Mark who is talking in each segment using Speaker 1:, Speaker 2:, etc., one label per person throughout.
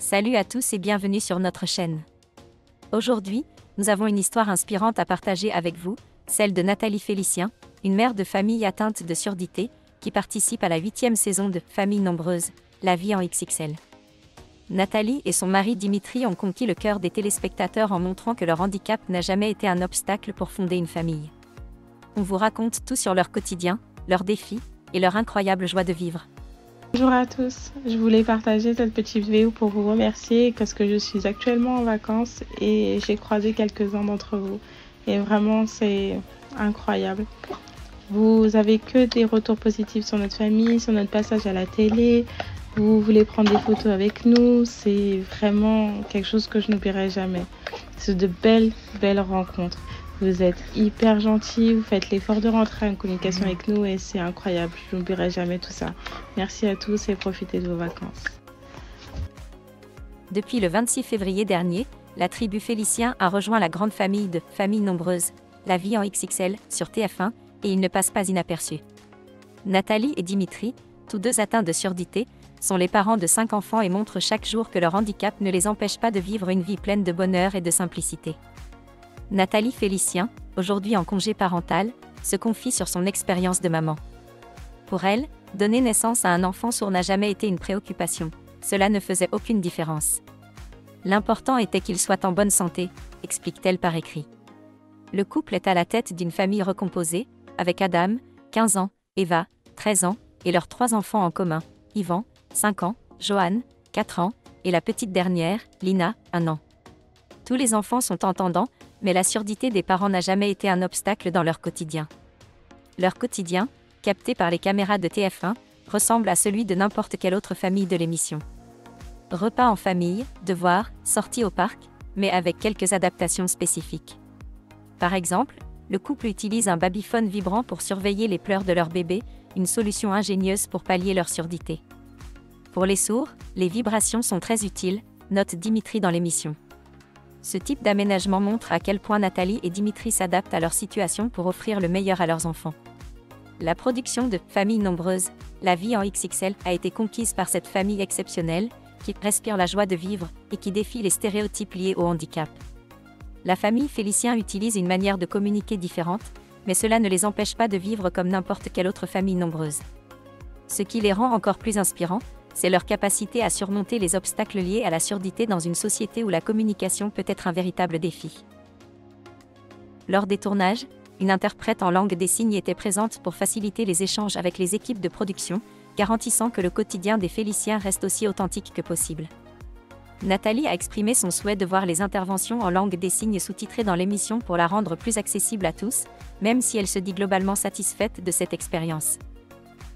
Speaker 1: Salut à tous et bienvenue sur notre chaîne. Aujourd'hui, nous avons une histoire inspirante à partager avec vous, celle de Nathalie Félicien, une mère de famille atteinte de surdité, qui participe à la 8e saison de Famille nombreuse, la vie en XXL. Nathalie et son mari Dimitri ont conquis le cœur des téléspectateurs en montrant que leur handicap n'a jamais été un obstacle pour fonder une famille. On vous raconte tout sur leur quotidien, leurs défis et leur incroyable joie de vivre.
Speaker 2: Bonjour à tous, je voulais partager cette petite vidéo pour vous remercier parce que je suis actuellement en vacances et j'ai croisé quelques-uns d'entre vous et vraiment c'est incroyable. Vous avez que des retours positifs sur notre famille, sur notre passage à la télé, vous voulez prendre des photos avec nous, c'est vraiment quelque chose que je n'oublierai jamais. C'est de belles rencontres. Vous êtes hyper gentils, vous faites l'effort de rentrer en communication avec nous et c'est incroyable. Je n'oublierai jamais tout ça. Merci à tous et profitez de vos vacances.
Speaker 1: Depuis le 26 février dernier, la tribu Félicien a rejoint la grande famille de Famille nombreuse, la vie en XXL, sur TF1, et il ne passe pas inaperçu. Nathalie et Dimitri, tous deux atteints de surdité, sont les parents de 5 enfants et montrent chaque jour que leur handicap ne les empêche pas de vivre une vie pleine de bonheur et de simplicité. Nathalie Félicien, aujourd'hui en congé parental, se confie sur son expérience de maman. Pour elle, donner naissance à un enfant sourd n'a jamais été une préoccupation, cela ne faisait aucune différence. L'important était qu'il soit en bonne santé, explique-t-elle par écrit. Le couple est à la tête d'une famille recomposée, avec Adam, 15 ans, Eva, 13 ans, et leurs 3 enfants en commun, Yvan, 5 ans, Johan, 4 ans, et la petite dernière, Lina, 1 an. Tous les enfants sont entendants, mais la surdité des parents n'a jamais été un obstacle dans leur quotidien. Leur quotidien, capté par les caméras de TF1, ressemble à celui de n'importe quelle autre famille de l'émission. Repas en famille, devoirs, sorties au parc, mais avec quelques adaptations spécifiques. Par exemple, le couple utilise un babyphone vibrant pour surveiller les pleurs de leur bébé, une solution ingénieuse pour pallier leur surdité. Pour les sourds, les vibrations sont très utiles, note Dimitri dans l'émission. Ce type d'aménagement montre à quel point Nathalie et Dimitri s'adaptent à leur situation pour offrir le meilleur à leurs enfants. La production de Famille nombreuse, la vie en XXL a été conquise par cette famille exceptionnelle, qui respire la joie de vivre et qui défie les stéréotypes liés au handicap. La famille Félicien utilise une manière de communiquer différente, mais cela ne les empêche pas de vivre comme n'importe quelle autre famille nombreuse. Ce qui les rend encore plus inspirants, c'est leur capacité à surmonter les obstacles liés à la surdité dans une société où la communication peut être un véritable défi. Lors des tournages, une interprète en langue des signes était présente pour faciliter les échanges avec les équipes de production, garantissant que le quotidien des Féliciens reste aussi authentique que possible. Nathalie a exprimé son souhait de voir les interventions en langue des signes sous-titrées dans l'émission pour la rendre plus accessible à tous, même si elle se dit globalement satisfaite de cette expérience.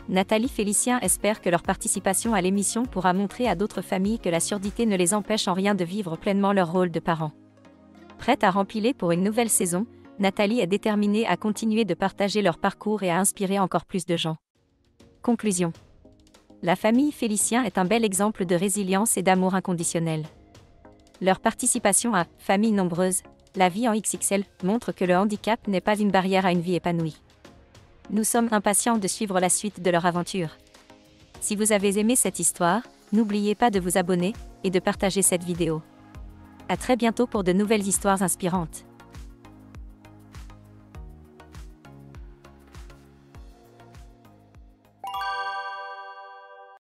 Speaker 1: Nathalie Félicien espère que leur participation à l'émission pourra montrer à d'autres familles que la surdité ne les empêche en rien de vivre pleinement leur rôle de parents. Prête à remplir pour une nouvelle saison, Nathalie est déterminée à continuer de partager leur parcours et à inspirer encore plus de gens. Conclusion. La famille Félicien est un bel exemple de résilience et d'amour inconditionnel. Leur participation à Famille nombreuse, la vie en XXL, montre que le handicap n'est pas une barrière à une vie épanouie. Nous sommes impatients de suivre la suite de leur aventure. Si vous avez aimé cette histoire, n'oubliez pas de vous abonner et de partager cette vidéo. À très bientôt pour de nouvelles histoires inspirantes.